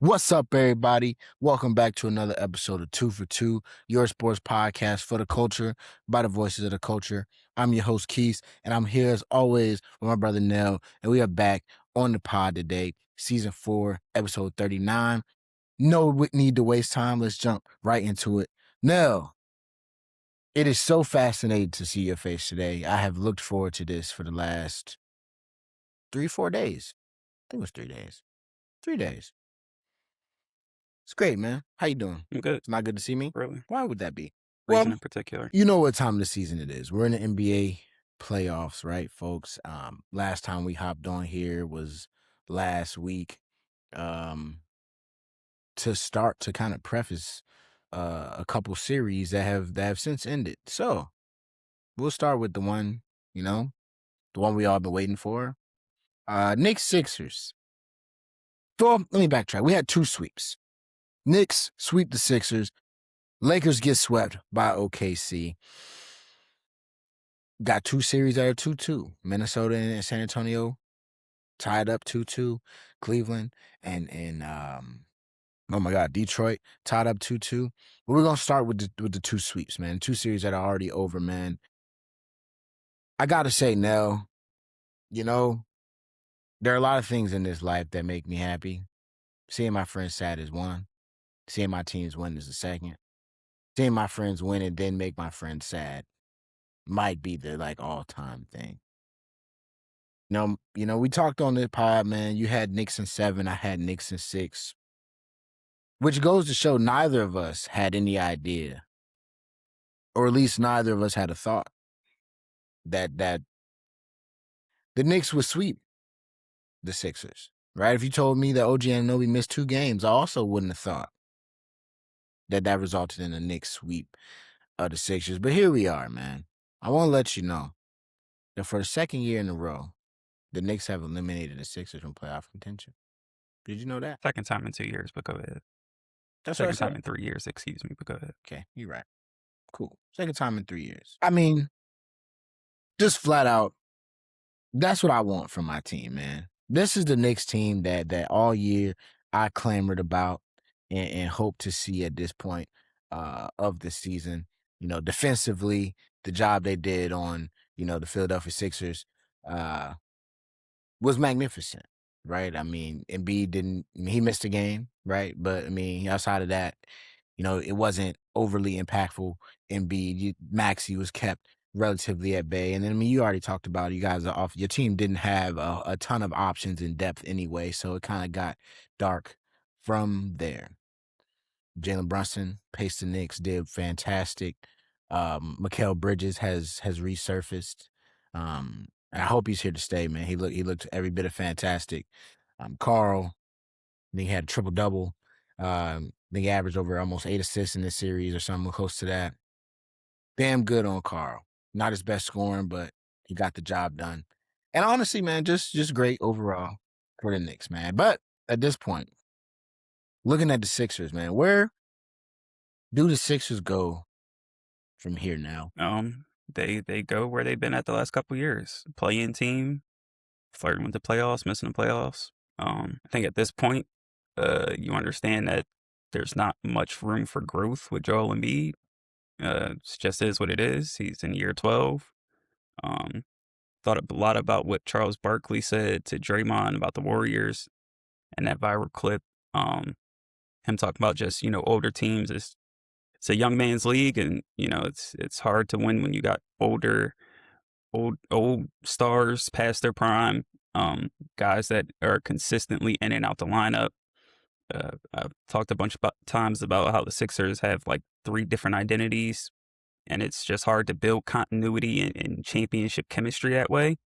What's up, everybody? Welcome back to another episode of Two for Two, your sports podcast for the culture, by the voices of the culture. I'm your host, Quis, and I'm here as always with my brother Nell, and we are back on the pod today, season 4, episode 39. No need to waste time. Let's jump right into it. Nell, it is so fascinating to see your face today. I have looked forward to this for the last 4 days. I think it was 3 days. 3 days. It's great, man. How you doing? I'm good. It's not good to see me? Really? Why would that be? Reason Well, in particular? you know what time of the season it is. We're in the NBA playoffs, right, folks? Last time we hopped on here was last week. To kind of preface a couple series that have since ended. So we'll start with the one, the one we all been waiting for. Knicks Sixers. Well, let me backtrack. We had 2 sweeps. Knicks sweep the Sixers. Lakers get swept by OKC. Got 2 series that are 2-2. Minnesota and San Antonio tied up 2-2. Cleveland and oh my God, Detroit tied up 2-2. But we're gonna start with the 2 sweeps, man. 2 series that are already over, man. I gotta say, Nell, there are a lot of things in this life that make me happy. Seeing my friends sad is one. Seeing my teams win is the second. Seeing my friends win and then make my friends sad might be the all-time thing. We talked on this pod, man. You had Knicks in 7, I had Knicks in 6, which goes to show neither of us had any idea, or at least neither of us had a thought that the Knicks would sweep the Sixers, right? If you told me that OG Anunoby missed 2 games, I also wouldn't have thought that resulted in a Knicks sweep of the Sixers. But here we are, man. I want to let you know that for the second year in a row, the Knicks have eliminated the Sixers from playoff contention. Did you know that? Second time in 2 years, but go ahead. That's what I Second time said. in 3 years, excuse me, but go ahead. Okay, you're right. Cool. Second time in 3 years. I mean, just flat out, that's what I want from my team, man. This is the Knicks team that all year I clamored about and hope to see at this point of the season. Defensively, the job they did on, the Philadelphia Sixers was magnificent, right? I mean, he missed a game, right? But I mean, outside of that, it wasn't overly impactful. Maxey was kept relatively at bay. And then, I mean, you already talked about it. You guys are off. Your team didn't have a ton of options in depth anyway, so it kind of got dark from there. Jalen Brunson, paced the Knicks, did fantastic. Mikal Bridges has resurfaced. And I hope he's here to stay, man. He looked every bit of fantastic. Carl, I think he had a triple double. I think he averaged over almost 8 assists in this series or something close to that. Damn good on Carl. Not his best scoring, but he got the job done. And honestly, man, just great overall for the Knicks, man. But at this point, looking at the Sixers, man, where do the Sixers go from here now? They go where they've been at the last couple years. Play-in team, flirting with the playoffs, missing the playoffs. I think at this point, you understand that there's not much room for growth with Joel Embiid. It just is what it is. He's in year 12. Thought a lot about what Charles Barkley said to Draymond about the Warriors and that viral clip. Him talking about just, older teams. It's a young man's league, and, it's hard to win when you got old stars past their prime, guys that are consistently in and out the lineup. I've talked a bunch of times about how the Sixers have 3 different identities, and it's just hard to build continuity and championship chemistry that way.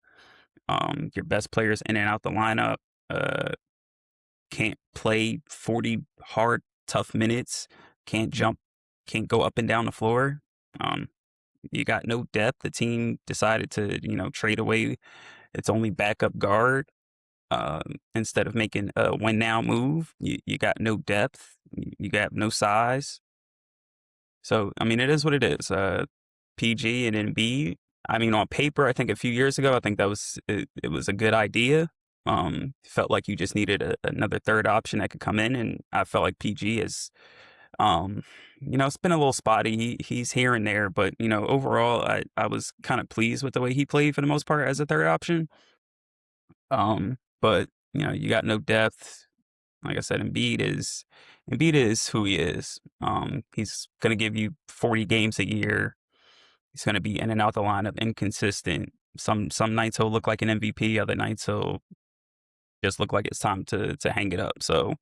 Your best players in and out the lineup can't play 40 hard, tough minutes, can't jump, can't go up and down the floor. You got no depth. The team decided to, trade away its only backup guard. Instead of making a win now move, you got no depth. You got no size. So, I mean, it is what it is. PG and Embiid. I mean, on paper, I think a few years ago, I think that was it was a good idea. Felt like you just needed another third option that could come in, and I felt like PG is, um, it's been a little spotty. He's here and there, but overall, I was kind of pleased with the way he played for the most part as a third option. But you got no depth. Like I said, Embiid is who he is. He's gonna give you 40 games a year. He's gonna be in and out the lineup, inconsistent. Some nights he'll look like an MVP. Other nights he'll just look like it's time to hang it up. So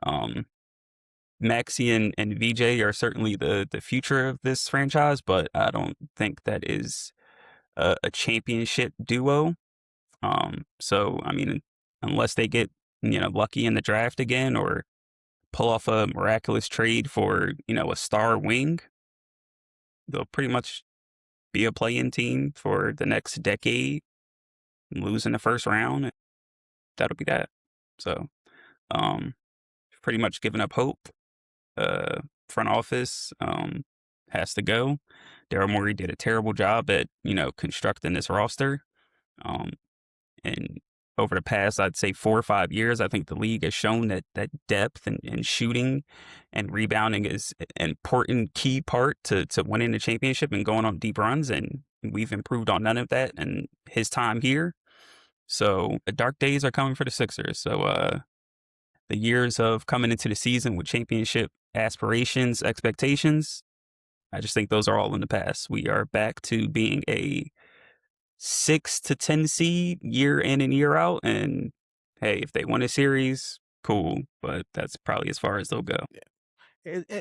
um, Maxi and VJ are certainly the future of this franchise, but I don't think that is a championship duo. So I mean, unless they get lucky in the draft again or pull off a miraculous trade for a star wing, they'll pretty much be a play-in team for the next decade, lose in the first round. That'll be that. So, um, pretty much giving up hope. Front office has to go. Daryl Morey did a terrible job at constructing this roster. Um, and over the past, I'd say 4 or 5 years, I think the league has shown that depth and shooting and rebounding is an important key part to winning the championship and going on deep runs. And we've improved on none of that in his time here. So the dark days are coming for the Sixers. So the years of coming into the season with championship aspirations, expectations, I just think those are all in the past. We are back to being a 6 to 10 seed year in and year out. And hey, if they win a series, cool. But that's probably as far as they'll go.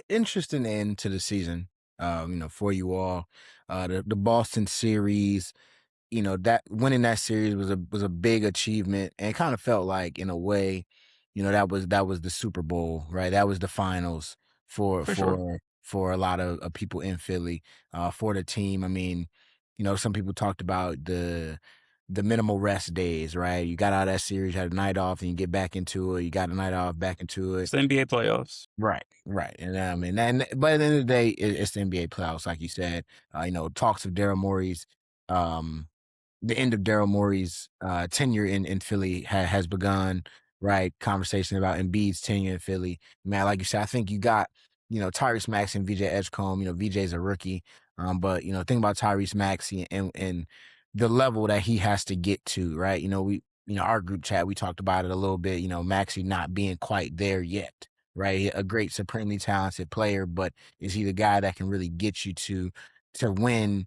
Interesting end to the season, for you all. The Boston series, that winning that series was a big achievement, and it kind of felt like, in a way, that was the Super Bowl, right? That was the finals for For sure. a lot of people in Philly, for the team. I mean, some people talked about the minimal rest days, right? You got out of that series, had a night off, and you get back into it. You got a night off, back into It's it. the NBA playoffs. Right, right, and I mean, but at the end of the day, it's the NBA playoffs, like you said. Talks of Daryl Morey's, um, the end of Daryl Morey's tenure in Philly has begun. Right, conversation about Embiid's tenure in Philly. Man, like you said, I think you got Tyrese Maxey and VJ Edgecombe. VJ's a rookie, but think about Tyrese Maxey and the level that he has to get to. Right, our group chat, we talked about it a little bit. Maxey not being quite there yet. Right, a great, supremely talented player, but is he the guy that can really get you to win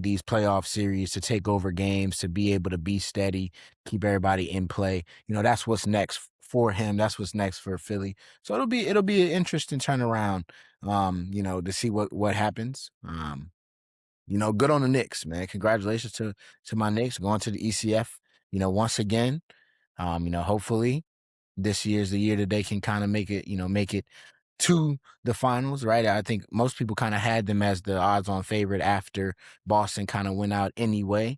these playoff series, to take over games, to be able to be steady, keep everybody in play? That's what's next for him. That's what's next for Philly. So it'll be an interesting turnaround, to see what happens. Good on the Knicks, man. Congratulations to my Knicks going to the ECF, once again. Hopefully this year's the year that they can kind of make it to the finals, right? I think most people kind of had them as the odds-on favorite after Boston kind of went out anyway.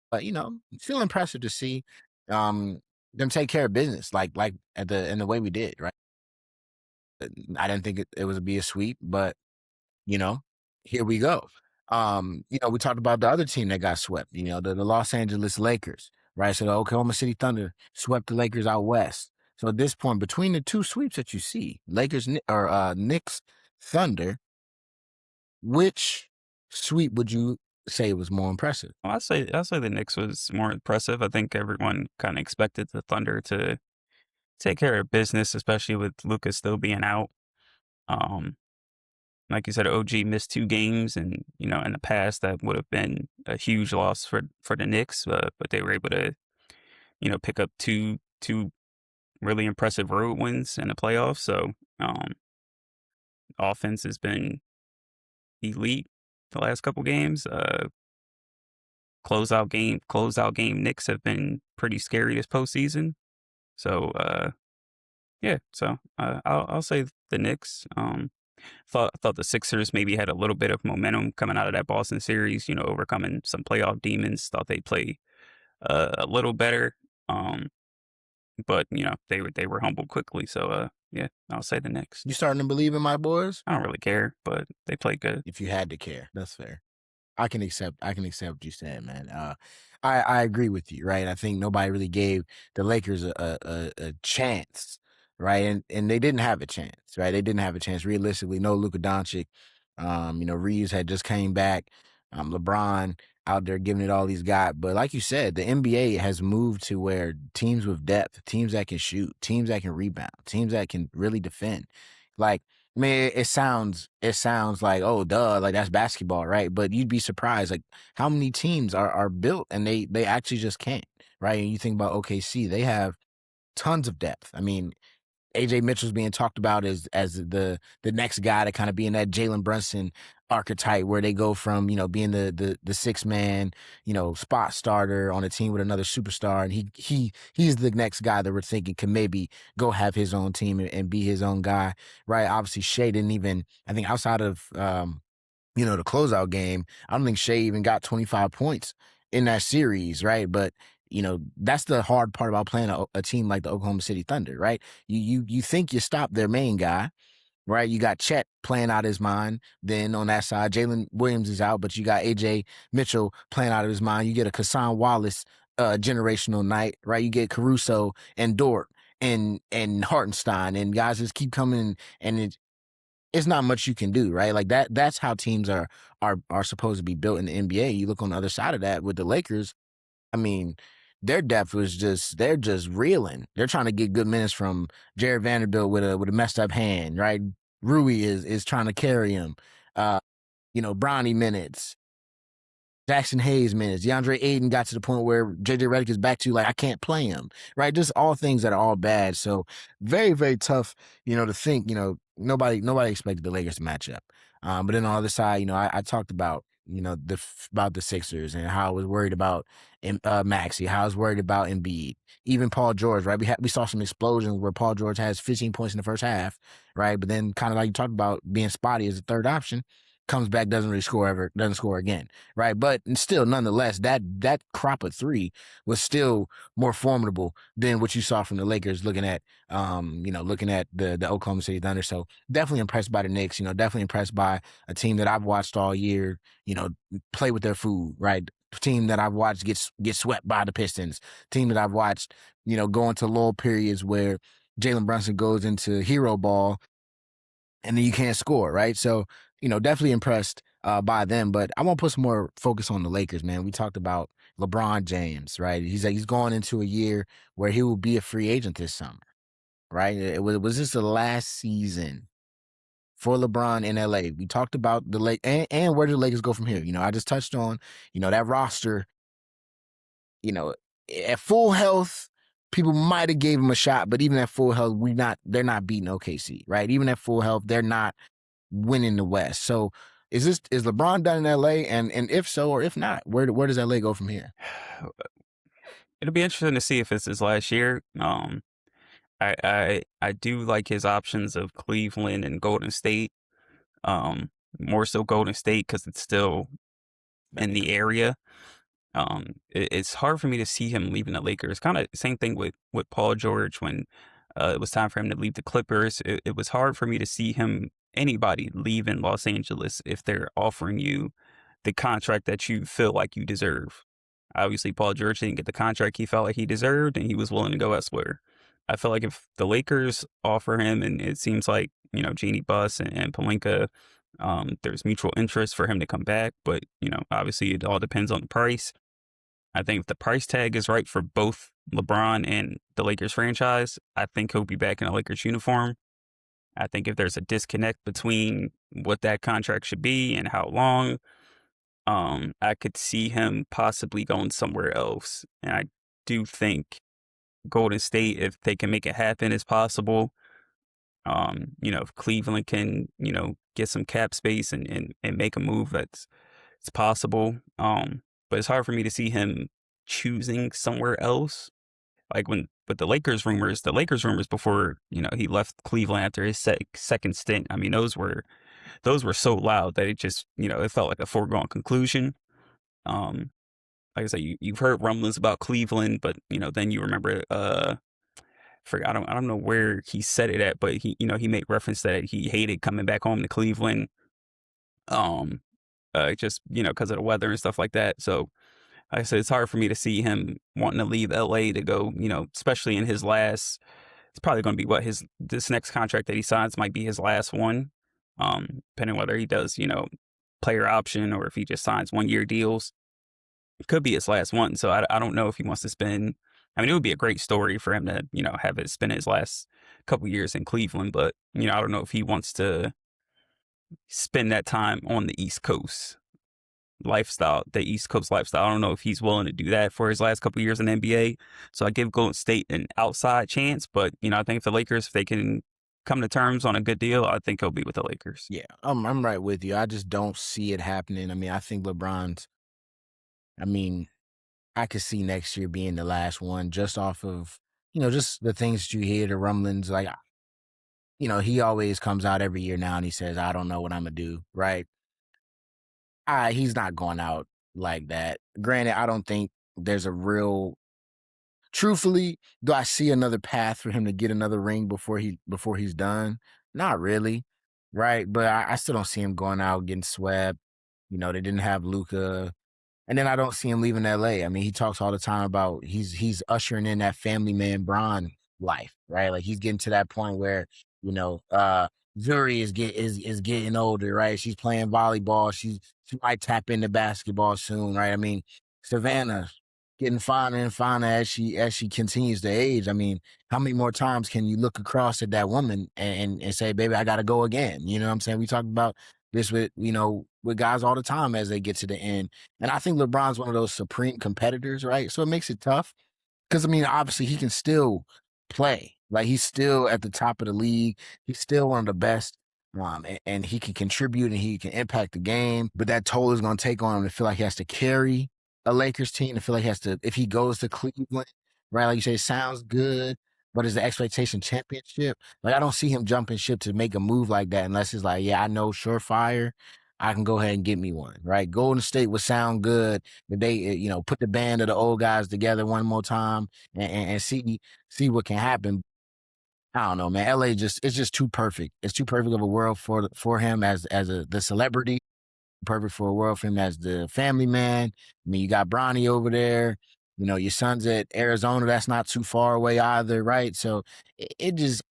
But it's still impressive to see them take care of business, like in the way we did, right? I didn't think it was be a sweep, but you know, here we go. We talked about the other team that got swept, the Los Angeles Lakers, right? So the Oklahoma City Thunder swept the Lakers out west. So at this point, between the two sweeps that you see, Knicks, Thunder, which sweep would you say was more impressive? Well, I say the Knicks was more impressive. I think everyone kind of expected the Thunder to take care of business, especially with Lucas still being out. Um, like you said, OG missed 2 games, and in the past that would have been a huge loss for the Knicks, but they were able to pick up two really impressive road wins in the playoffs. So offense has been elite the last couple games. Closeout game Knicks have been pretty scary this postseason. So yeah, so I'll say the Knicks. Thought the Sixers maybe had a little bit of momentum coming out of that Boston series, overcoming some playoff demons. Thought they'd play a little better. But they were humbled quickly. So yeah, I'll say the Knicks. You starting to believe in my boys? I don't really care, but they played good. If you had to care, that's fair. I can accept what you said, man. I agree with you, right? I think nobody really gave the Lakers a chance, right? And they didn't have a chance, right? They didn't have a chance. Realistically, no Luka Doncic. Reeves had just came back. LeBron out there giving it all he's got. But like you said, the NBA has moved to where teams with depth, teams that can shoot, teams that can rebound, teams that can really defend. Like, I mean, it sounds like, oh duh, like that's basketball, right? But you'd be surprised, like how many teams are built and they actually just can't, right? And you think about OKC, they have tons of depth. I mean, AJ Mitchell's being talked about as the next guy to kind of be in that Jalen Brunson archetype where they go from, being the six man, spot starter on a team with another superstar. And he's the next guy that we're thinking can maybe go have his own team and be his own guy. Right. Obviously Shea didn't even, I think outside of the closeout game, I don't think Shea even got 25 points in that series, right? But that's the hard part about playing a team like the Oklahoma City Thunder, right? You think you stop their main guy, right? You got Chet playing out his mind. Then on that side, Jalen Williams is out, but you got AJ Mitchell playing out of his mind. You get a Kassan Wallace generational night, right? You get Caruso and Dort and Hartenstein, and guys just keep coming, and it's not much you can do, right? Like that's how teams are supposed to be built in the NBA. You look on the other side of that with the Lakers. I mean, their depth was they're just reeling. They're trying to get good minutes from Jared Vanderbilt with a messed up hand, right? Rui is trying to carry him. Bronny minutes. Jackson Hayes minutes. DeAndre Ayton got to the point where JJ Redick is back to like, I can't play him, right? Just all things that are all bad. So very, very tough, to think, nobody expected the Lakers to match up. But then on the other side, I talked about, about the Sixers and how I was worried about Maxey, how I was worried about Embiid, even Paul George, right? We saw some explosions where Paul George has 15 points in the first half, right? But then kind of like you talked about being spotty as a third option, comes back, doesn't really score ever, doesn't score again, right? But still, nonetheless, that crop of three was still more formidable than what you saw from the Lakers. Looking at the Oklahoma City Thunder. So definitely impressed by the Knicks. Definitely impressed by a team that I've watched all year. Play with their food, right? Team that I've watched get swept by the Pistons. Team that I've watched, go into lull periods where Jalen Brunson goes into hero ball and then you can't score, right? So, definitely impressed by them. But I want to put some more focus on the Lakers, man. We talked about LeBron James, right? He's going into a year where he will be a free agent this summer, right? Was this the last season for LeBron in LA? We talked about the Lake and where do the Lakers go from here? I just touched on, that roster, you know, at full health, people might have gave him a shot, but even at full health, they're not beating OKC, right? Even at full health, they're not winning the West. So is LeBron done in LA? And if so, or if not, where does LA go from here? It'll be interesting to see if it's his last year. I do like his options of Cleveland and Golden State. More so Golden State because it's still in the area. It's hard for me to see him leaving the Lakers. Kind of same thing with Paul George when it was time for him to leave the Clippers. It was hard for me to see anybody leaving Los Angeles if they're offering you the contract that you feel like you deserve. Obviously, Paul George didn't get the contract he felt like he deserved, and he was willing to go elsewhere. I feel like if the Lakers offer him, and it seems like, Jeannie Buss and Pelinka, there's mutual interest for him to come back, but, obviously it all depends on the price. I think if the price tag is right for both LeBron and the Lakers franchise, I think he'll be back in a Lakers uniform. I think if there's a disconnect between what that contract should be and how long, I could see him possibly going somewhere else. And I do think Golden State, if they can make it happen, is possible. If Cleveland can, get some cap space and make a move, it's possible. But it's hard for me to see him choosing somewhere else. Like with the Lakers rumors before, he left Cleveland after his second stint. I mean, those were so loud that it just, it felt like a foregone conclusion. Like I said, you've heard rumblings about Cleveland, but then you remember, I don't know where he said it at, but he made reference that he hated coming back home to Cleveland, just because of the weather and stuff like that. So I said it's hard for me to see him wanting to leave LA to go, especially in his last. It's probably going to be what his this next contract that he signs might be his last one, depending whether he does, player option or if he just signs 1 year deals. It could be his last one. So I don't know if he wants to spend. I mean, it would be a great story for him to, have it spend his last couple years in Cleveland, but I don't know if he wants to spend that time on the East Coast lifestyle, the East Coast lifestyle. I don't know if he's willing to do that for his last couple years in the NBA. So I give Golden State an outside chance, but I think if the Lakers, if they can come to terms on a good deal, I think he'll be with the Lakers. Yeah, I'm right with you. I just don't see it happening. I mean, I think LeBron's. I mean, I could see next year being the last one just off of just the things that you hear, the rumblings. Like he always comes out every year now and he says, "I don't know what I'm gonna do." Right? He's not going out like that. Granted, I don't think there's a real. Truthfully, do I see another path for him to get another ring before he's done? Not really, right? But I still don't see him going out getting swept. They didn't have Luca. And then I don't see him leaving LA. I mean, he talks all the time about he's ushering in that family man Bron life, right? Like he's getting to that point where, you know, uh Zuri is getting older, right? She's playing volleyball. She might tap into basketball soon, right? I mean, Savannah getting finer and finer as she continues to age. I mean, how many more times can you look across at that woman and say, baby, I gotta go again? You know what I'm saying? We talk about this with guys all the time as they get to the end. And I think LeBron's one of those supreme competitors, right? So it makes it tough because I mean, obviously he can still play. Like he's still at the top of the league. He's still one of the best. And he can contribute and he can impact the game. But that toll is going to take on him to feel like he has to carry a Lakers team. To feel like he has to, if he goes to Cleveland, right? Like you say, it sounds good, but is the expectation championship? Like I don't see him jumping ship to make a move like that unless it's like, yeah, I know surefire. I can go ahead and get me one, right? Golden State would sound good if they, put the band of the old guys together one more time and see what can happen. I don't know, man. LA it's just too perfect. It's too perfect of a world for him as the celebrity. Perfect for a world for him as the family man. I mean, you got Bronny over there. Your son's at Arizona. That's not too far away either, right? So it just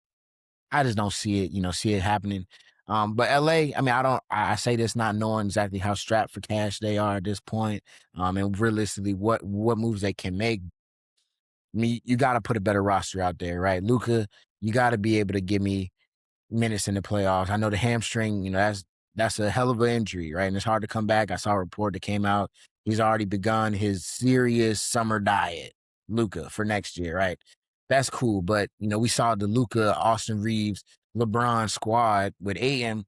I just don't see it, see it happening. But LA, I mean, I say this not knowing exactly how strapped for cash they are at this point. And realistically, what moves they can make. I mean, you got to put a better roster out there, right? Luca, you got to be able to give me minutes in the playoffs. I know the hamstring, that's a hell of an injury, right? And it's hard to come back. I saw a report that came out. He's already begun his serious summer diet, Luca, for next year, right? That's cool. But, we saw the Luca, Austin Reeves, LeBron squad with AM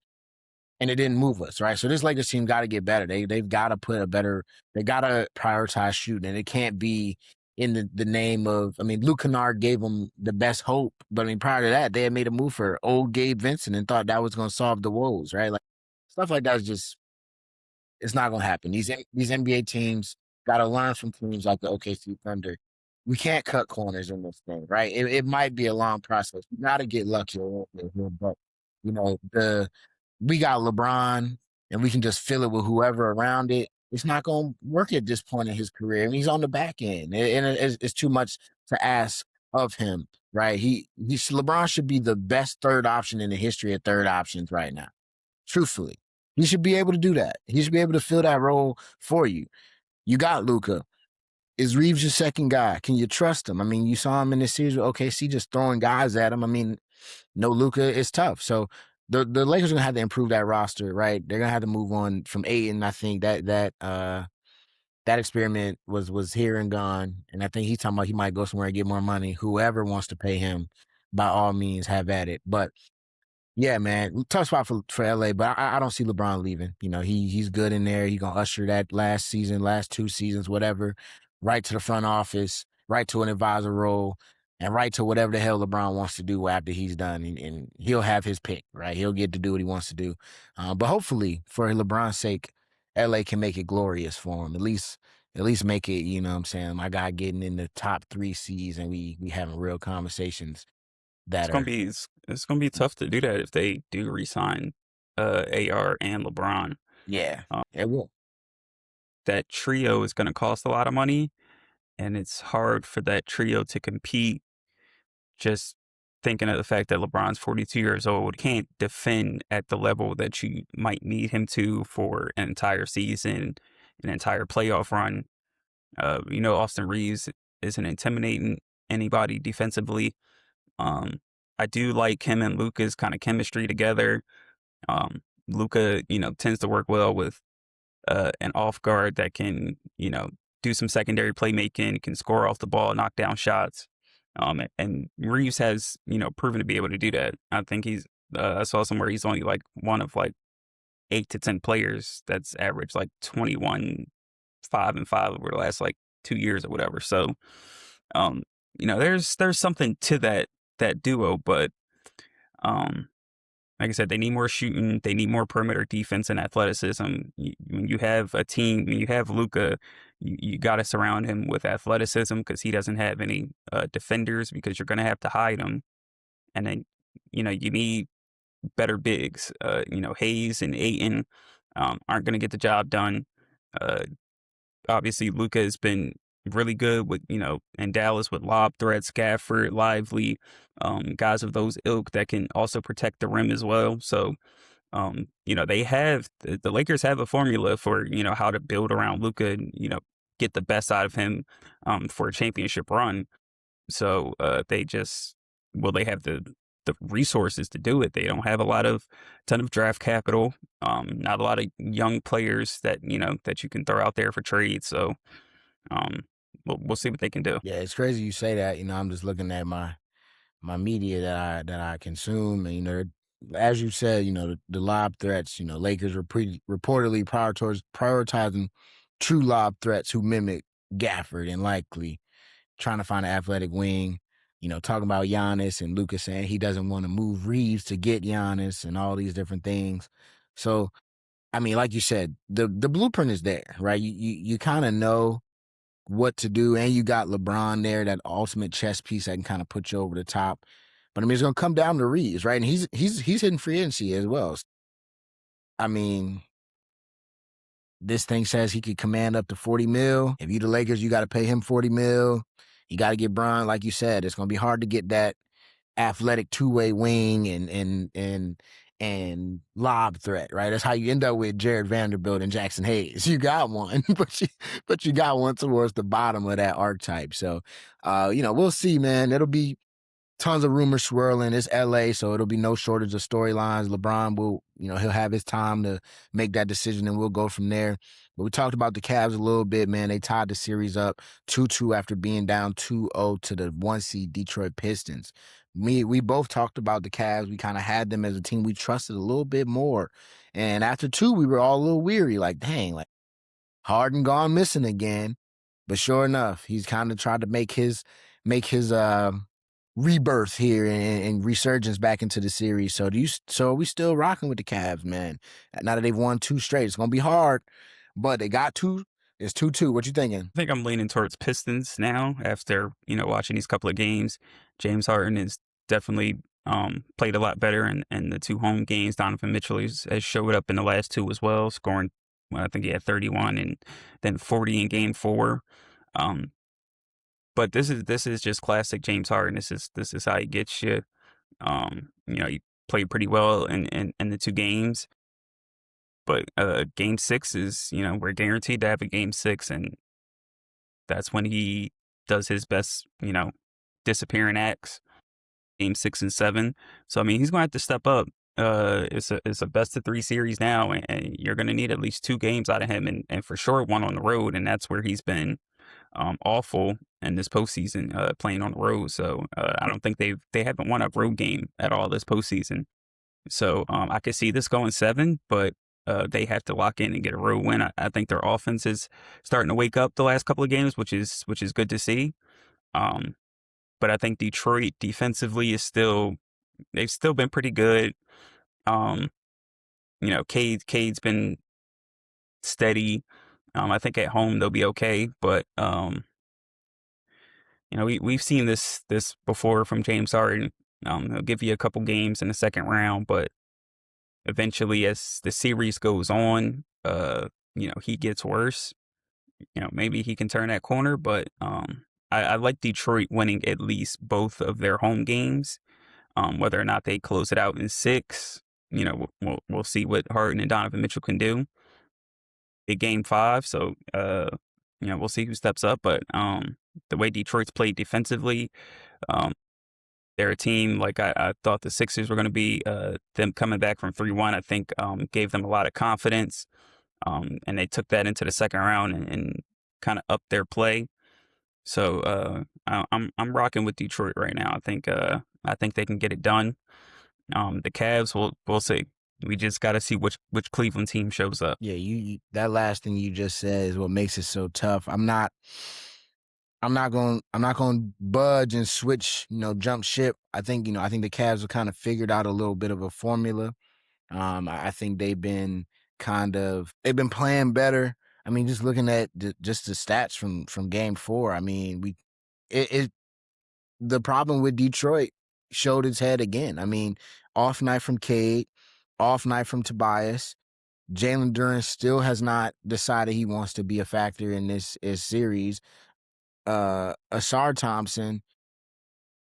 and it didn't move us, right? So this Lakers team got to get better. They've got to they got to prioritize shooting. And it can't be in the name of, I mean, Luke Kennard gave them the best hope. But I mean, prior to that, they had made a move for old Gabe Vincent and thought that was going to solve the woes, right? Like stuff like that is just, it's not going to happen. These NBA teams got to learn from teams like the OKC Thunder. We can't cut corners in this thing, right? It might be a long process. You got to get lucky a little bit here, but the we got LeBron and we can just fill it with whoever around it. It's not going to work at this point in his career. And he's on the back end, and it's too much to ask of him, right? LeBron should be the best third option in the history of third options right now. Truthfully, he should be able to do that. He should be able to fill that role for you. You got Luca. Is Reeves your second guy? Can you trust him? I mean, you saw him in this series with OKC just throwing guys at him. I mean, no Luca is tough. So the Lakers are gonna have to improve that roster, right? They're gonna have to move on from Ayton. I think that experiment was here and gone. And I think he's talking about he might go somewhere and get more money. Whoever wants to pay him, by all means, have at it. But yeah, man, tough spot for LA, but I don't see LeBron leaving. He's good in there. He gonna usher that last season, last 2 seasons, whatever, right to the front office, right to an advisor role, and right to whatever the hell LeBron wants to do after he's done, and he'll have his pick, right? He'll get to do what he wants to do. But hopefully, for LeBron's sake, LA can make it glorious for him. At least make it. You know what I'm saying? My guy getting in the top 3 seeds, and we having real conversations It's that gonna are be it's gonna be tough to do that if they do resign AR and LeBron. yeah, Um, it will. that trio is gonna cost a lot of money, and it's hard for that trio to compete. Just thinking of the fact that LeBron's 42 years old, can't defend at the level that you might need him to for an entire season, an entire playoff run. Austin Reeves isn't intimidating anybody defensively. Um, I do like him and Luka's kind of chemistry together. Luka, tends to work well with an off guard that can, do some secondary playmaking, can score off the ball, knock down shots. And Reeves has, proven to be able to do that. I think I saw somewhere he's only like one of like 8 to 10 players that's averaged like 21, 5 and 5 over the last like 2 years or whatever. So, um, there's something to that duo, but um, like I said, they need more shooting. They need more perimeter defense and athleticism. When you have a team, when you have Luka, you got to surround him with athleticism because he doesn't have any defenders because you're going to have to hide him. And then, you need better bigs. Hayes and Ayton aren't going to get the job done. Uh, Obviously, Luka has been really good with, in Dallas with lob threats, Gafford, Lively, guys of those ilk that can also protect the rim as well. So, they have the Lakers have a formula for, how to build around Luka and, get the best out of him for a championship run. So they just they have the resources to do it. They don't have ton of draft capital, not a lot of young players that that you can throw out there for trade. So um, we'll see what they can do. Yeah, it's crazy you say that. I'm just looking at my media that I consume, and as you said, the lob threats. Lakers are reportedly prioritizing true lob threats who mimic Gafford and likely trying to find an athletic wing. Talking about Giannis and Lucas saying he doesn't want to move Reeves to get Giannis and all these different things. So, I mean, like you said, the blueprint is there, right? You kind of know what to do, and you got LeBron there, that ultimate chess piece that can kind of put you over the top. But I mean, it's going to come down to Reeves, right? And he's hitting free agency as well. I mean, this thing says he could command up to 40 mil. If you the Lakers, you got to pay him 40 mil. You got to get Bron, like you said. It's going to be hard to get that athletic two-way wing and lob threat, right? That's how you end up with Jared Vanderbilt and Jackson Hayes. You got one, but you got one towards the bottom of that archetype. So, we'll see, man. It'll be tons of rumors swirling. It's LA, so it'll be no shortage of storylines. LeBron will, he'll have his time to make that decision, and we'll go from there. But we talked about the Cavs a little bit, man. They tied the series up 2-2 after being down 2-0 to the 1 seed Detroit Pistons. We both talked about the Cavs. We kind of had them as a team we trusted a little bit more. And after two, we were all a little weary, like, dang, like Harden gone missing again. But sure enough, he's kind of tried to make his rebirth here and resurgence back into the series. So are we still rocking with the Cavs, man? Now that they've won two straight, it's gonna be hard, but they got two. It's 2-2. What you thinking? I think I'm leaning towards Pistons now after watching these couple of games. James Harden is definitely played a lot better in the two home games. Donovan Mitchell has showed up in the last two as well, scoring. Well, I think he had 31 and then 40 in game 4. But this is just classic James Harden. This is how he gets you. He played pretty well in the two games. But game 6 is, we're guaranteed to have a game 6, and that's when he does his best, disappearing acts. Game 6 and 7. So I mean, he's going to have to step up. It's a best of 3 series now, and you're going to need at least 2 games out of him, and for sure one on the road, and that's where he's been awful in this postseason, playing on the road. So I don't think they haven't won a road game at all this postseason. So I could see this going 7, but they have to lock in and get a road win. I think their offense is starting to wake up the last couple of games, which is good to see. But I think Detroit defensively they've still been pretty good. Cade's been steady. I think at home they'll be okay, but we've seen this before from James Harden. He'll give you a couple games in the second round, but eventually, as the series goes on, he gets worse. maybe he can turn that corner, but I like Detroit winning at least both of their home games. Whether or not they close it out in six, we'll see what Harden and Donovan Mitchell can do. Big game five, so we'll see who steps up. But the way Detroit's played defensively, um, they're a team like I thought the Sixers were going to be. Them coming back from 3-1, I think, gave them a lot of confidence, and they took that into the second round and kind of upped their play. So I'm rocking with Detroit right now. I think they can get it done. The Cavs, we'll see. We just got to see which Cleveland team shows up. Yeah, you that last thing you just said is what makes it so tough. I'm not going to budge and switch, jump ship. I think the Cavs have kind of figured out a little bit of a formula. I think they've been playing better. I mean, just looking at just the stats from game 4. I mean, it the problem with Detroit showed its head again. I mean, off night from Cade, off night from Tobias. Jalen Duren still has not decided he wants to be a factor in this series. Asar Thompson,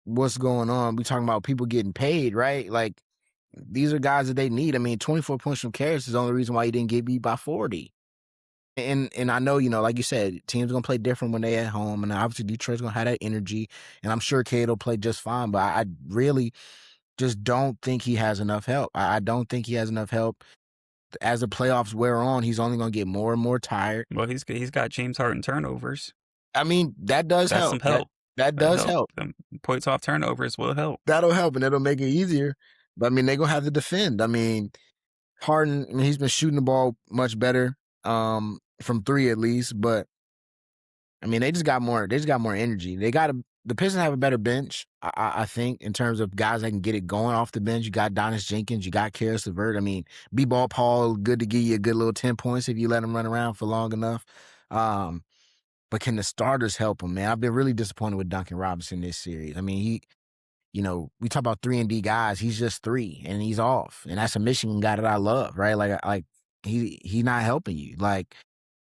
what's going on? We talking about people getting paid, right? Like, these are guys that they need. I mean, 24 points from Karras is the only reason why he didn't get beat by 40. And I know, like you said, teams gonna play different when they at home, and obviously Detroit's gonna have that energy, and I'm sure Cade will play just fine. But I really just don't think he has enough help. I don't think he has enough help. As the playoffs wear on, he's only gonna get more and more tired. Well, he's got James Harden turnovers. I mean, that does That's help. some help. That That does help. help. Points off turnovers will help. That'll help, and it'll make it easier. But I mean, they're gonna have to defend. I mean, Harden, he's been shooting the ball much better, from 3 at least. But I mean, they just got more. They just got more energy. The Pistons have a better bench, I think, in terms of guys that can get it going off the bench. You got Donis Jenkins, you got Karis LeVert. I mean, B-Ball Paul, good to give you a good little 10 points if you let him run around for long enough. But can the starters help him, man? I've been really disappointed with Duncan Robinson this series. I mean, we talk about 3-and-D guys. He's just 3, and he's off. And that's a Michigan guy that I love, right? Like he's not helping you. Like,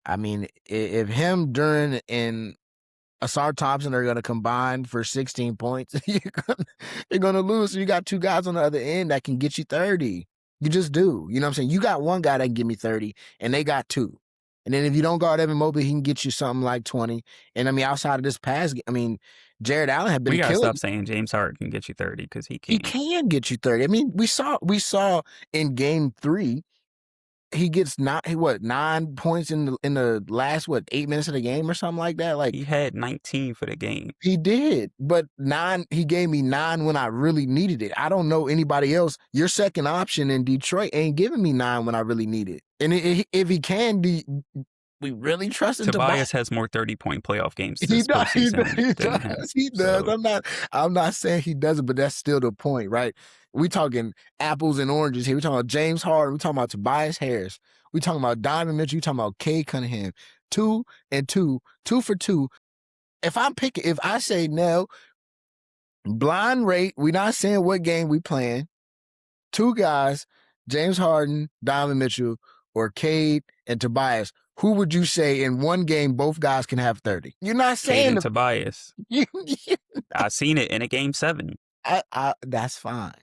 I mean, if him, Duren, and Asar Thompson are going to combine for 16 points, you're going to lose. So you got 2 guys on the other end that can get you 30. You just do. You know what I'm saying? You got 1 guy that can give me 30, and they got 2. And then if you don't guard Evan Mobley, he can get you something like 20. And I mean, outside of this pass, I mean, Jared Allen had been We a gotta killer. stop saying James Harden can get you 30 because he He can't. can get you 30. I mean, we saw in game 3, he gets 9 points in the last 8 minutes of the game or something like that. Like, He had 19 for the game. he did, but 9. He gave me 9 when I really needed it. I don't know anybody else. Your second option in Detroit ain't giving me 9 when I really need it. And if he can, we really trust him to buy. Tobias has more 30-point playoff games He this does. He postseason than him. does. He does. So I'm not saying he doesn't, but that's still the point, right? We talking apples and oranges here. We talking about James Harden. We talking about Tobias Harris. We talking about Donovan Mitchell. We talking about Cade Cunningham. 2 and 2, 2 for 2. If I say Nell, blind rate, we not saying what game we playing. 2 guys, James Harden, Donovan Mitchell, or Cade and Tobias. Who would you say in one game both guys can have 30? You're not Cade saying and Tobias. I seen it in a game 7. That's fine.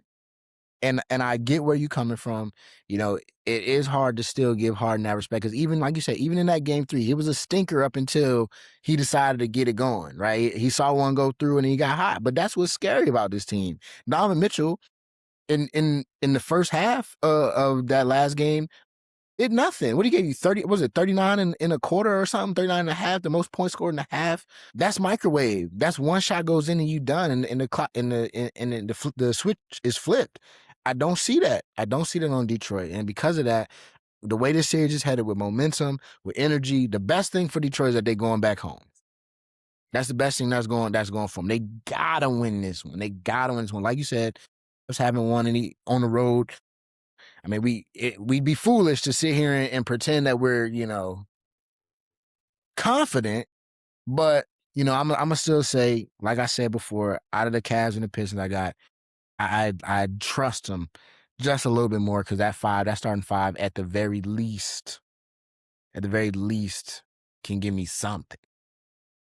And I get where you're coming from. It is hard to still give Harden that respect because even like you said, even in that game 3, it was a stinker up until he decided to get it going. Right? He saw one go through and he got hot. But that's what's scary about this team. Donovan Mitchell in the first half of that last game did nothing. What he gave you 30? Was it 39 in a quarter or something? 39 and a half, the most points scored in a half. That's microwave. That's one shot goes in and you done. And the clock the switch is flipped. I don't see that. I don't see that on Detroit. And because of that, the way this series is headed with momentum, with energy, the best thing for Detroit is that they're going back home. That's the best thing that's going for them. They gotta win this one. They gotta win this one. Like you said, just haven't won any on the road. I mean, we'd be foolish to sit here and pretend that we're, confident, but I'm gonna still say, like I said before, out of the Cavs and the Pistons, I trust them just a little bit more because that starting 5 at the very least, can give me something.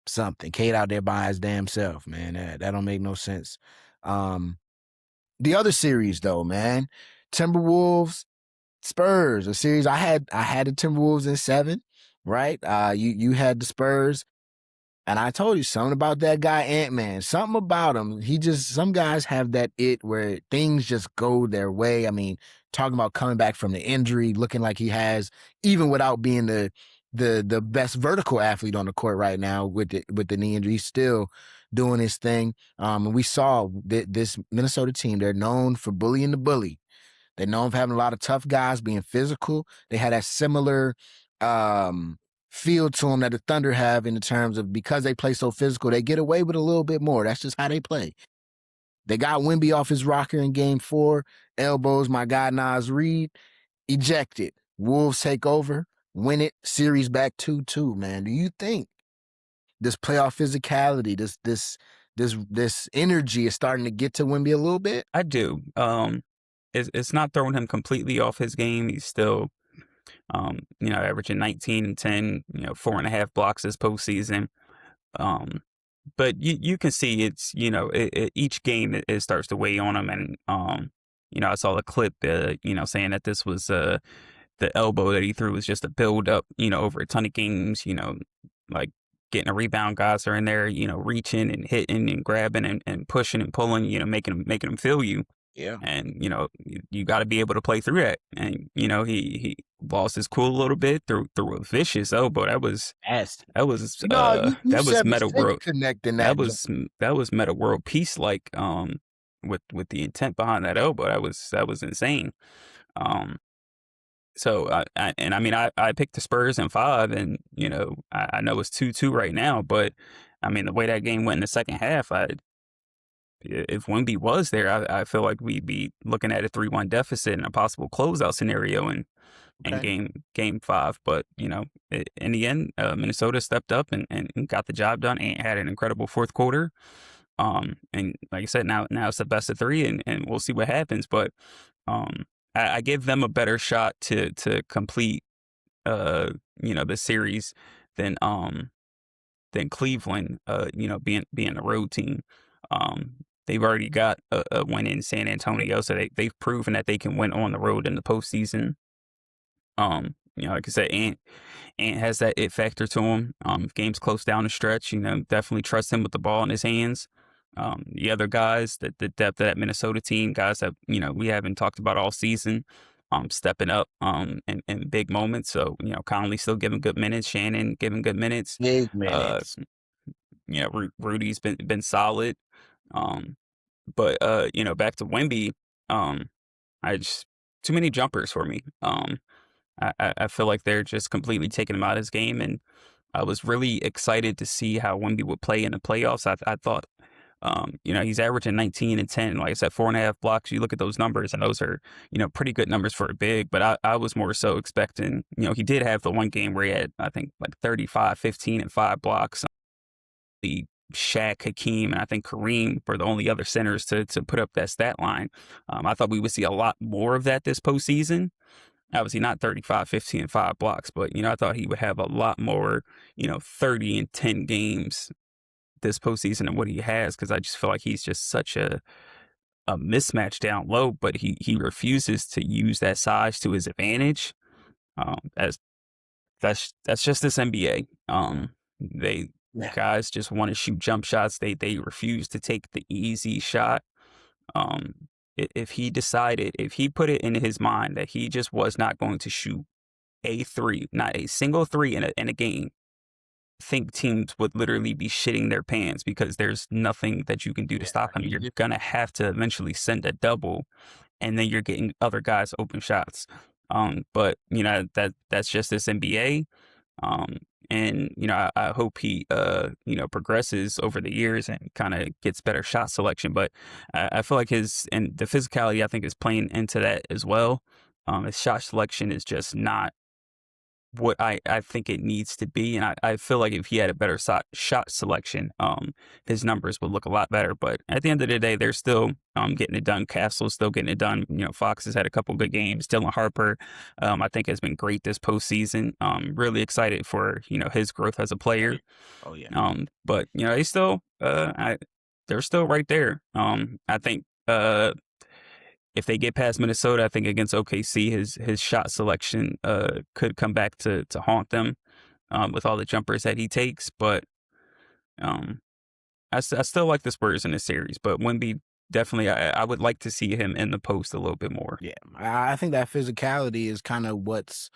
Something. Cade out there by his damn self, man. That don't make no sense. Um, the other series though, man, Timberwolves, Spurs, a series I had the Timberwolves in 7, right? You had the Spurs. And I told you something about that guy, Ant-Man. Something about him. Some guys have that it where things just go their way. I mean, talking about coming back from the injury, looking like he has, even without being the best vertical athlete on the court right now with the knee injury, he's still doing his thing. And we saw this Minnesota team, they're known for bullying the bully. They're known for having a lot of tough guys, being physical. They had that similar feel to them that the Thunder have in the terms of because they play so physical, they get away with a little bit more. That's just how they play. They got Wemby off his rocker in game 4. Elbows, my guy Nas Reed, ejected. Wolves take over, win it, series back 2-2, man. Do you think this playoff physicality, this energy is starting to get to Wemby a little bit? I do. It's not throwing him completely off his game. He's still, averaging 19 and 10, 4.5 blocks this postseason. But you can see it's, each game it starts to weigh on him. And, I saw a clip, saying that this was, the elbow that he threw was just a build up, over a ton of games, like getting a rebound, guys are in there, reaching and hitting and grabbing and pushing and pulling, making them feel you. Yeah. And, you got to be able to play through that. And, he lost his cool a little bit through a vicious elbow. That was, Nasty. that was, No, you that was Meta 7-6 World. connecting That that. was Meta World Peace, like, with the intent behind that elbow. That was insane. So I picked the Spurs in 5, and I know it's 2-2 right now, but I mean the way that game went in the second half, if Wemby was there, I feel like we'd be looking at a 3-1 deficit and a possible closeout scenario in Okay. game 5. But in the end, Minnesota stepped up and got the job done and had an incredible fourth quarter. And like I said, now it's the best of 3, and we'll see what happens. But I give them a better shot to complete the series than Cleveland, being a road team. They've already got a win in San Antonio, so they've proven that they can win on the road in the postseason. Like I said, Ant has that it factor to him. If game's close down the stretch, definitely trust him with the ball in his hands. The other guys, the depth of that Minnesota team, guys that we haven't talked about all season, stepping up in big moments. So Conley still giving good minutes, Shannon giving good minutes. Big Uh, minutes. Rudy's been solid. But back to Wemby, I just too many jumpers for me. I feel like they're just completely taking him out of his game, and I was really excited to see how Wemby would play in the playoffs. I thought, he's averaging 19 and 10, like I said, 4.5 blocks. You look at those numbers, and those are, pretty good numbers for a big. But I was more so expecting, he did have the one game where he had, I think, like 35, 15, and 5 blocks. The Shaq, Hakeem, and I think Kareem were the only other centers to put up that stat line. I thought we would see a lot more of that this postseason. Obviously not 35, 15, and 5 blocks, but, I thought he would have a lot more, 30 and 10 games this postseason than what he has, because I just feel like he's just such a mismatch down low, but he refuses to use that size to his advantage. As that's just this NBA. They Yeah. guys just want to shoot jump shots. They refuse to take the easy shot. If he put it in his mind that he just was not going to shoot a 3, not a single 3 in a game, I think teams would literally be shitting their pants, because there's nothing that you can do to stop him. You're gonna have to eventually send a double, and then you're getting other guys open shots. But that's just this NBA. And I hope he progresses over the years and kind of gets better shot selection. But I feel like and the physicality, I think, is playing into that as well. His shot selection is just not what I think it needs to be, and I feel like if he had a better shot selection, his numbers would look a lot better. But at the end of the day, they're still getting it done. Castle's still getting it done. You know, Fox has had a couple good games. Dylan Harper, I think, has been great this postseason. Really excited for his growth as a Oh player. yeah. Oh yeah. But they still they're still right there. I think if they get past Minnesota, I think against OKC, his shot selection could come back to haunt them with all the jumpers that he takes. But um, I still like the Spurs in this series. But Wemby, definitely, I would like to see him in the post a little bit more. Yeah, I think that physicality is kind of what's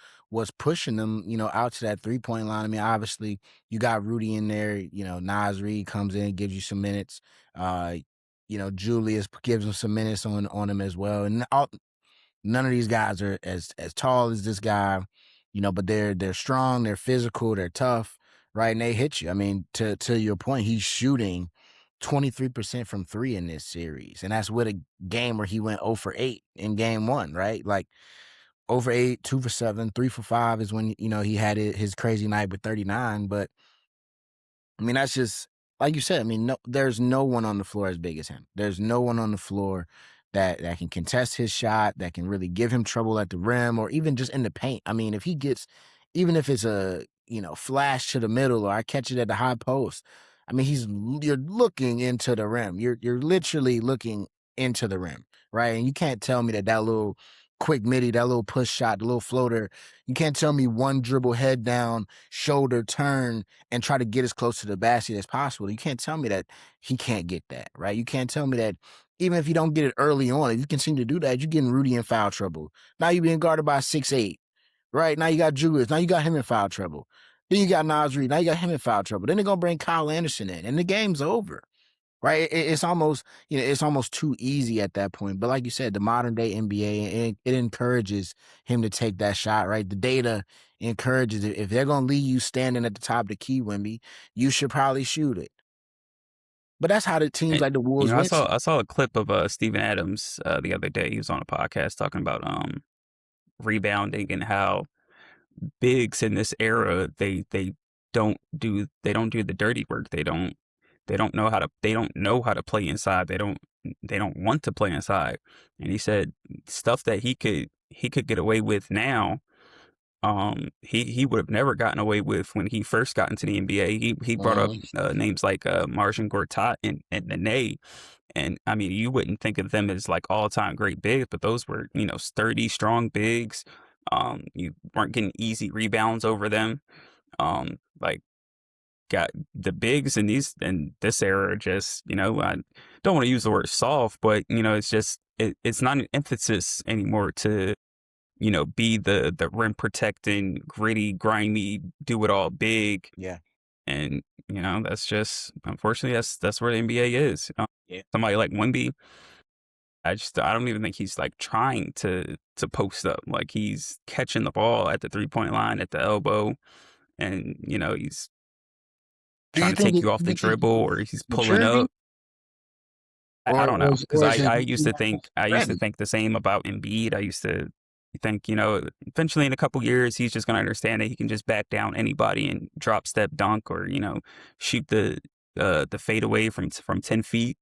pushing them, out to that 3-point line. I mean, obviously, you got Rudy in there. Nas Reed comes in, gives you some minutes. Uh, Julius gives him some minutes on him as well. And none of these guys are as tall as this guy, but they're strong, they're physical, they're tough, right? And they hit you. I mean, to your point, he's shooting 23% from three in this series. And that's with a game where he went 0 for 8 in game one, right? Like 0 for 8, 2 for 7, 3 for 5 is when, he had his crazy night with 39. But I mean, that's just like you said. I mean, no, there's no one on the floor as big as him. There's no one on the floor that can contest his shot, that can really give him trouble at the rim or even just in the paint. I mean, if he gets, even if it's a flash to the middle or I catch it at the high post, I mean, you're looking into the rim. You're literally looking into the rim, right? And you can't tell me that little quick midi, that little push shot, the little floater. You can't tell me one dribble, head down, shoulder turn, and try to get as close to the basket as possible. You can't tell me that he can't get that, right? You can't tell me that even if you don't get it early on, if you continue to do that, you're getting Rudy in foul trouble. Now you're being guarded by 6'8", right? Now you got Julius. Now you got him in foul trouble. Then you got Nas Reed. Now you got him in foul trouble. Then they're going to bring Kyle Anderson in, and the game's over. Right, it's almost it's almost too easy at that point. But like you said, the modern day NBA it encourages him to take that shot. Right, the data encourages it. If they're gonna leave you standing at the top of the key, Wemby, you should probably shoot it. But that's how the teams And, like the Wolves I win. saw a clip of Steven Adams the other day. He was on a podcast talking about rebounding and how bigs in this era they don't do the dirty work. They don't know how to play inside. They don't want to play inside. And he said stuff that he could get away with now. He would have never gotten away with when he first got into the NBA. He brought up Mhm. names like Marcin Gortat and Nene. And I mean, you wouldn't think of them as like all time great bigs, but those were, sturdy, strong bigs. You weren't getting easy rebounds over them. Like got the bigs in this era are just, I don't want to use the word soft, but it's just it's not an emphasis anymore to, be the rim protecting, gritty, grimy, do it all big. Yeah, And, that's just unfortunately that's where the NBA is. yeah. Somebody like Wemby, I don't even think he's like trying to post up. Like he's catching the ball at the 3-point line at the elbow, and he's Do trying you to think take it, you off do the you think dribble or he's it's pulling maturity up. I don't know because or is it I used to think ready? the same about Embiid. I used to think eventually in a couple years he's just going to understand that he can just back down anybody and drop step dunk or shoot the fadeaway from 10 feet.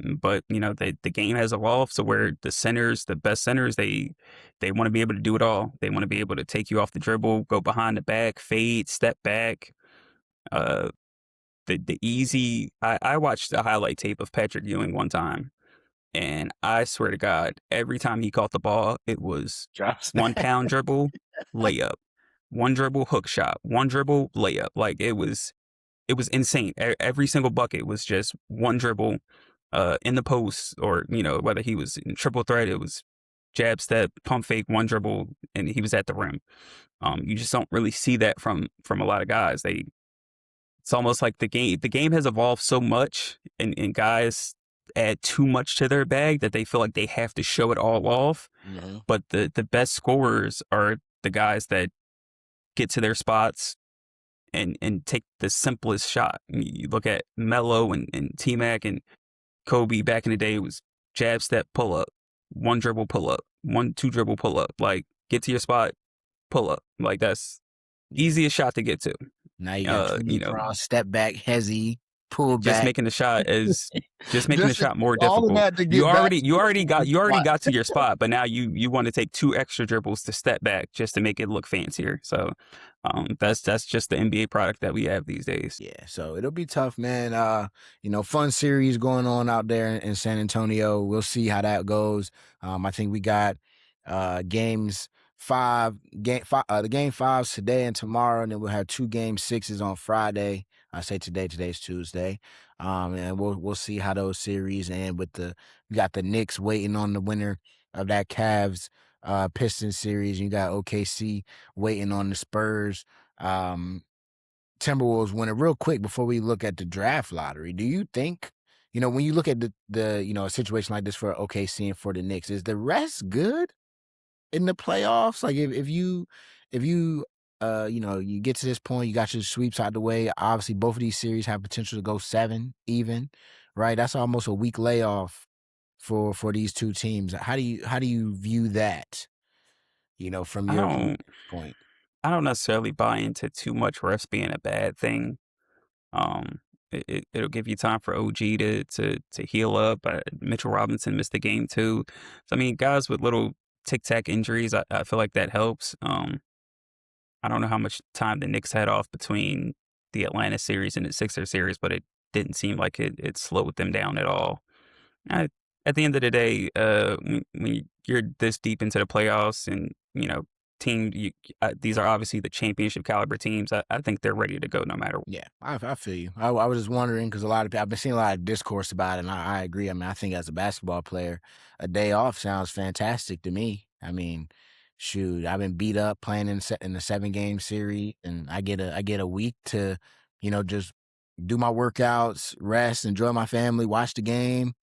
But the game has evolved so where the best centers, they want to be able to do it all. They want to be able to take you off the dribble, go behind the back, fade, step back. Uh, the easy. I watched a highlight tape of Patrick Ewing one time, and I swear to God, every time he caught the ball, it was Drops. 1 pound dribble, layup, one dribble hook shot, one dribble layup. Like it was insane. Every single bucket was just one dribble in the post, or whether he was in triple threat, it was jab step, pump fake, one dribble, and he was at the rim. You just don't really see that from a lot of guys. It's almost like the game has evolved so much, and guys add too much to their bag that they feel like they have to show it all off. Mhm. But the best scorers are the guys that get to their spots and take the simplest shot. You look at Melo and T-Mac and Kobe back in the day, it was jab step pull up, one dribble pull up, 1-2 dribble pull up. Like get to your spot, pull up. Like that's Yeah. easiest shot to get to. Now you got You Jimmy know, Cross, step back, hezzy, pull just back. making the shot is just making the Just shot more all of difficult. that to get back to You your already got own spot. to your spot, but now you want to take 2 extra dribbles to step back just to make it look fancier. So that's just the NBA product that we have these days. Yeah, so it'll be tough, man. Fun series going on out there in San Antonio. We'll see how that goes. I think we got games the game fives today and tomorrow, and then we'll have 2 game 6s on Friday. I say today's Tuesday. And we'll see how those series end with we got the Knicks waiting on the winner of that Cavs Pistons series. You got OKC waiting on the Spurs. Timberwolves winner. Real quick before we look at the draft lottery, do you think, when you look at a situation like this for OKC and for the Knicks, is the rest good in the playoffs? Like if you get to this point, you got your sweeps out the way. Obviously, both of these series have potential to go 7 even, right? That's almost a week layoff for these two teams. How do you view that? From I your don't point. I don't necessarily buy into too much refs being a bad thing. Um, it'll give you time for OG to heal up. Mitchell Robinson missed the game too. So I mean, guys with little tic tac injuries, I feel like that helps. I don't know how much time the Knicks had off between the Atlanta series and the Sixers series, but it didn't seem like it slowed them down at all. I, at the end of the day, when you're this deep into the playoffs and, these are obviously the championship caliber teams, I think they're ready to go no matter what. Yeah, I feel you. I was just wondering because a lot of people, I've been seeing a lot of discourse about it, and I agree. I mean, I think as a basketball player, a day off sounds fantastic to me. I mean, shoot, I've been beat up playing in the 7 game series, and I get a week to, just do my workouts, rest, enjoy my family, watch the game.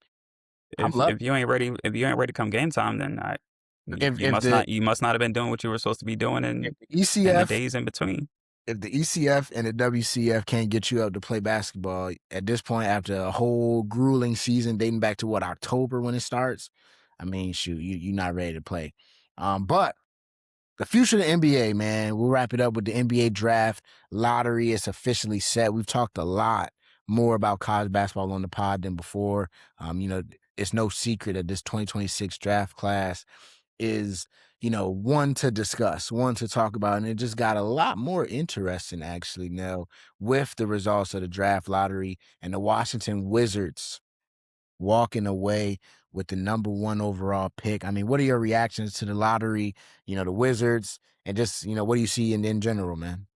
I'm loving If you ain't ready, come game time, then it. If the you must not have been doing what you were supposed to be doing if the in the ECF days in between. if the ECF and the WCF can't get you up to play basketball at this point after a whole grueling season dating back to October when it starts, I mean, shoot, you're not ready to play. But the future of the NBA, man, we'll wrap it up with the NBA draft lottery. It's officially set. We've talked a lot more about college basketball on the pod than before. It's no secret that this 2026 draft class is, one to discuss, one to talk about. And it just got a lot more interesting, actually, Nell, with the results of the draft lottery and the Washington Wizards walking away with the #1 overall pick. I mean, what are your reactions to the lottery, the Wizards, and just, what do you see in general, man?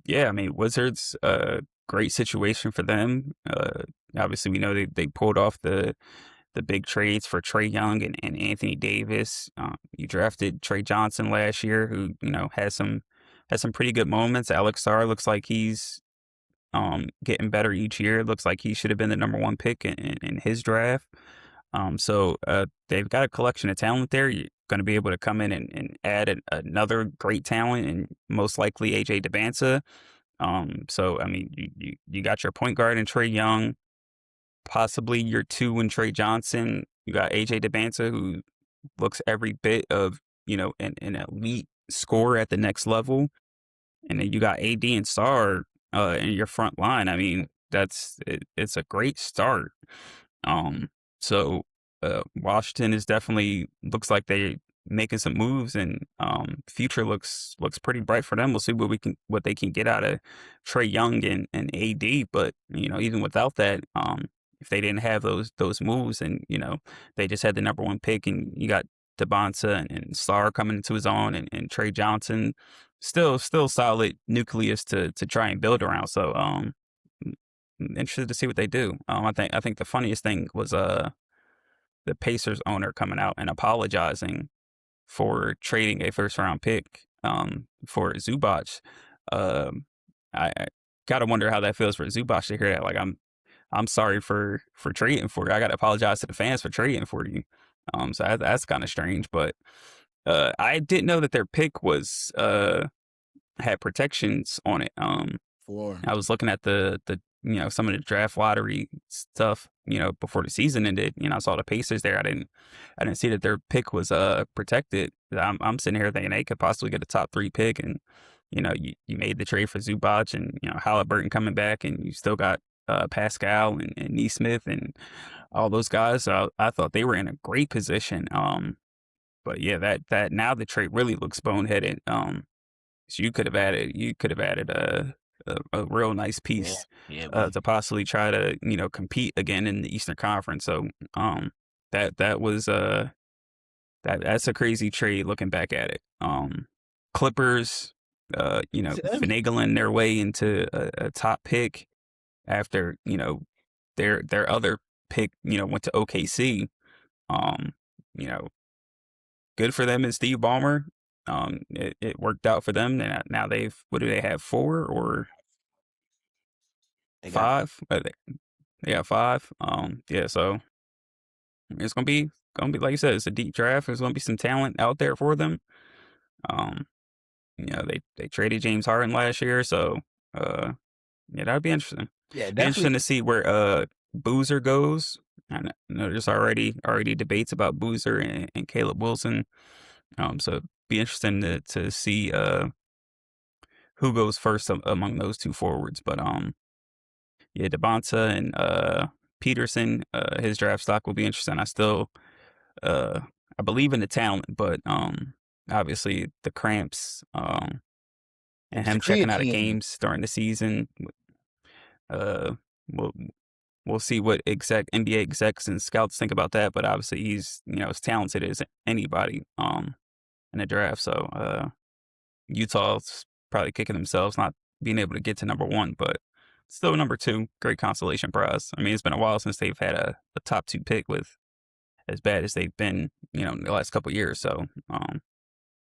Yeah, I mean, Wizards, great situation for them. Obviously, we know they pulled off the big trades for Trae Young and Anthony Davis. You drafted Trey Johnson last year, who has some pretty good moments. Alex Sarr looks like he's getting better each year. Looks like he should have been the #1 pick in his draft. They've got a collection of talent there. You're going to be able to come in and add another great talent, and most likely AJ DeBanza. So I mean, you got your point guard in Trae Young, possibly your 2 in Trey Johnson. You got AJ DeBanza, who looks every bit of an elite scorer at the next level, and then you got AD and Star in your front line. I mean, it's a great start. Um, so Washington is definitely looks like they making some moves, and future looks pretty bright for them. We'll see what they can get out of Trae Young and AD. But even without that, if they didn't have those moves, and they just had the #1 pick, and you got Debonsa and Star coming into his own, and Trey Johnson, still solid nucleus to try and build around. So interested to see what they do. I think the funniest thing was the Pacers owner coming out and apologizing for trading a first round pick for Zubac. I gotta wonder how that feels for Zubac to hear that. Like I'm sorry for trading for you. I gotta apologize to the fans for trading for you. So that's kind of strange. But I didn't know that their pick was had protections on it. For I was looking at the some of the draft lottery stuff, before the season ended, I saw the Pacers there. I didn't see that their pick was protected. I'm sitting here thinking they could possibly get a top 3 pick, and you made the trade for Zubac and Halliburton coming back, and you still got Pascal and Neesmith and all those guys. So I thought they were in a great position. But yeah, that now the trade really looks boneheaded. So you could have added a real nice Yeah, piece yeah, we to possibly try to compete again in the Eastern Conference. So that was that's a crazy trade looking back at it. Clippers, finagling their way into a top pick after their other pick went to OKC. Um, you know, Good for them and Steve Ballmer. It worked out for them. And now what do they have, 4 or they got 5? Yeah, 5. Yeah, so it's gonna be like you said, it's a deep draft. There's gonna be some talent out there for them. Um, they traded James Harden last year, so uh, yeah, that'd be interesting. yeah, Be interesting definitely. to see where Boozer goes. I know there's already debates about Boozer and Caleb Wilson. So it'd be interesting to see who goes first among those two forwards. But yeah, Devonta and Peterson, his draft stock will be interesting. Uh I believe in the talent, but obviously the cramps and It's the him checking out of creatine. games during the season. Uh, we'll we'll see what NBA execs and scouts think about that. But obviously he's as talented as anybody in the draft. So Utah's probably kicking themselves not being able to get to number 1, but still number 2, great consolation prize. I mean, it's been a while since they've had a top 2 pick with as bad as they've been, in the last couple of years. So,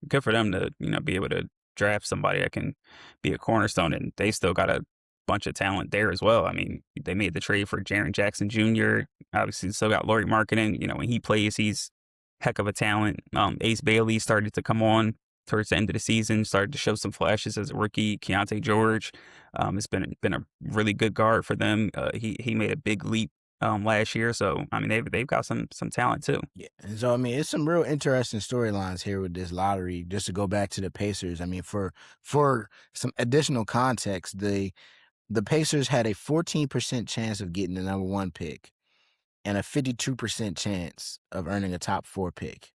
good for them to, be able to draft somebody that can be a cornerstone, and they still got a bunch of talent there as well. I mean, they made the trade for Jaren Jackson Jr. Obviously, still got Laurie Markkinen. When he plays, he's heck of a talent. Ace Bailey started to come on towards the end of the season, started to show some flashes as a rookie. Keontae George, has been a really good guard for them. He made a big leap last year, so I mean they've got some talent too. Yeah, and so I mean, it's some real interesting storylines here with this lottery. Just to go back to the Pacers, I mean, for some additional context, the Pacers had a 14% chance of getting the number 1 pick and a 52% chance of earning a top 4 pick,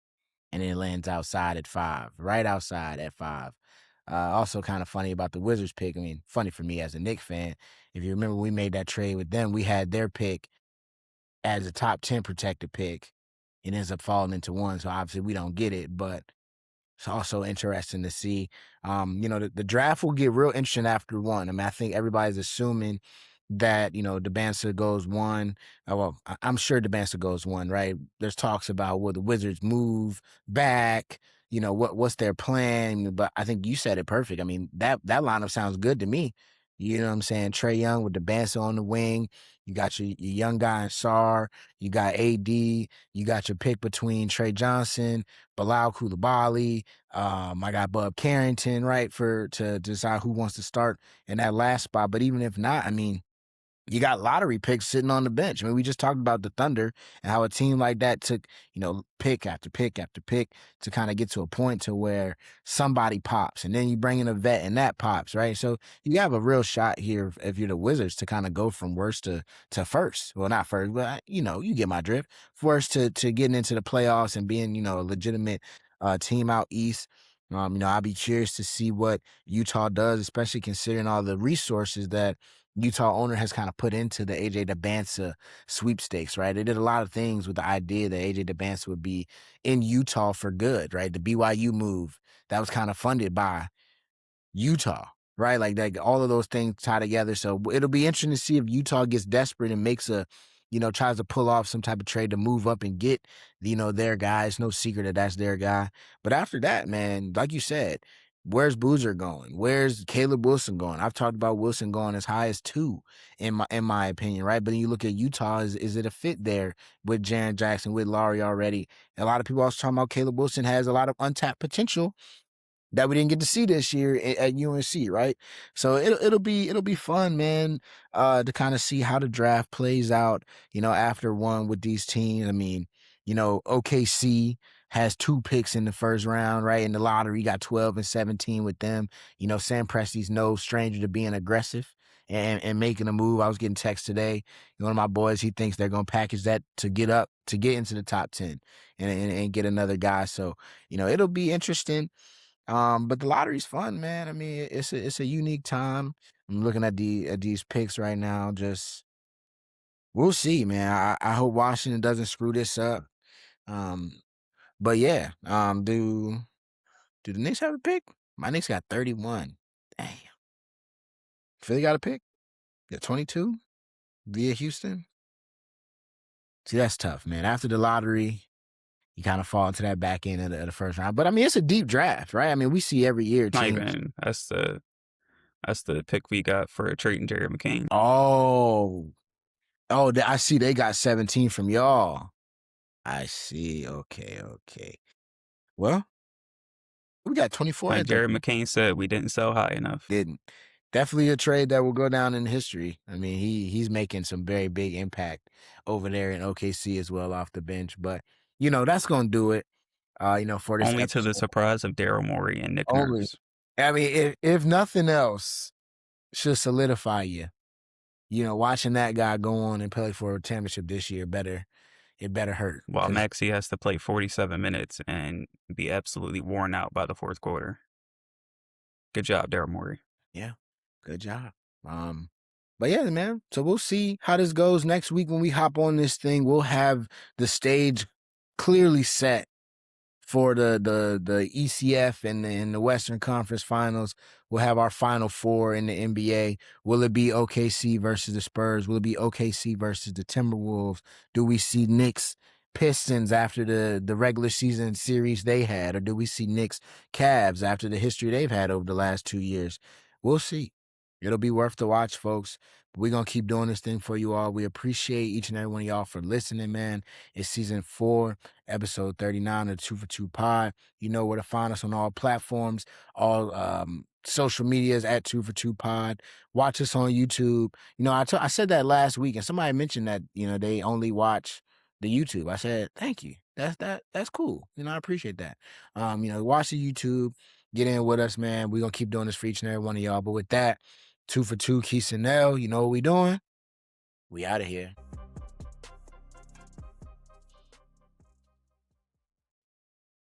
and it lands outside at 5, right outside at 5. Also, kind of funny about the Wizards pick. I mean, funny for me as a Knicks fan. If you remember, we made that trade with them. We had their pick as a top 10 protected pick. It ends up falling into 1, so obviously we don't get it, but it's also interesting to see. The draft will get real interesting after 1. I mean, I think everybody's assuming that, Debansa goes 1. Well, I'm sure Debansa goes 1, right? There's talks about will the Wizards move back, what's their plan, but I think you said it perfect. I mean, that lineup sounds good to me. You know what I'm saying? Trey Young with Debansa on the wing. You got your young guy in Sar. You got AD. You got your pick between Trey Johnson, Bilal Coulibaly. I got Bub Carrington, right, to decide who wants to start in that last spot. But even if not, I mean, you got lottery picks sitting on the bench. I mean, we just talked about the Thunder and how a team like that took, pick after pick after pick to kind of get to a point to where somebody pops, and then you bring in a vet and that pops, right? So you have a real shot here if you're the Wizards to kind of go from worst to first. Well, not first, but you get my drift. First to getting into the playoffs and being, a legitimate team out east. I'll be curious to see what Utah does, especially considering all the resources that Utah owner has kind of put into the AJ Debinsa sweepstakes, right? They did a lot of things with the idea that AJ Debinsa would be in Utah for good, right? The BYU move that was kind of funded by Utah, right? Like all of those things tie together. So it'll be interesting to see if Utah gets desperate and makes tries to pull off some type of trade to move up and get, their guy. It's no secret that that's their guy. But after that, man, like you said, where's Boozer going? Where's Caleb Wilson going? I've talked about Wilson going as high as 2 in my opinion, right? But then you look at Utah, is it a fit there with Jaren Jackson, with Laurie already? A lot of people also talking about Caleb Wilson has a lot of untapped potential that we didn't get to see this year at UNC, right? So it'll be fun, man, to kind of see how the draft plays out, after one with these teams. I mean, OKC has 2 picks in the first round, right? In the lottery, you got 12 and 17 with them. Sam Presti's no stranger to being aggressive and making a move. I was getting text today. One of my boys, he thinks they're gonna package that to get into the top 10 and get another guy. So, it'll be interesting. But the lottery's fun, man. I mean, it's a unique time. I'm looking at these picks right now. Just we'll see, man. I hope Washington doesn't screw this up. Um, but yeah, do the Knicks have a pick? My Knicks got 31. Damn. Philly got a pick? Got 22 via Houston. See, that's tough, man. After the lottery, you kind of fall into that back end of the first round. But I mean, it's a deep draft, right? I mean, we see every year Not teams. even that's the pick we got for trading Jared McCain. Oh, I see. They got 17 from y'all. I see. Okay, okay. Well, we got 24 Like at that. Jared McCain said, we didn't sell high enough. Didn't. Definitely a trade that will go down in history. I mean, he's making some very big impact over there in OKC as well off the bench. But that's gonna do it. For this Only to the episode. surprise of Daryl Morey and Nick Only. Nurse. I mean, if nothing else should solidify you. Watching that guy go on and play for a championship this year it better hurt. While Maxey has to play 47 minutes and be absolutely worn out by the fourth quarter. Good job, Daryl Morey. Yeah, good job. But yeah, man. So we'll see how this goes next week when we hop on this thing. We'll have the stage clearly set for the ECF and the Western Conference Finals. We'll have our Final Four in the NBA. Will it be OKC versus the Spurs? Will it be OKC versus the Timberwolves? Do we see Knicks Pistons after the regular season series they had? Or do we see Knicks Cavs after the history they've had over the last 2 years? We'll see. It'll be worth the watch, folks. We're going to keep doing this thing for you all. We appreciate each and every one of y'all for listening, man. It's season 4, episode 39 of the 2 for 2 pod. You know where to find us on all platforms, all social medias at 2 for 2 pod. Watch us on YouTube. I said that last week, and somebody mentioned that, they only watch the YouTube. I said, thank you. That's cool. I appreciate that. Watch the YouTube. Get in with us, man. We're going to keep doing this for each and every one of y'all. But with that, 2 for 2, Quis and Nell, you know what we doing? We out of here.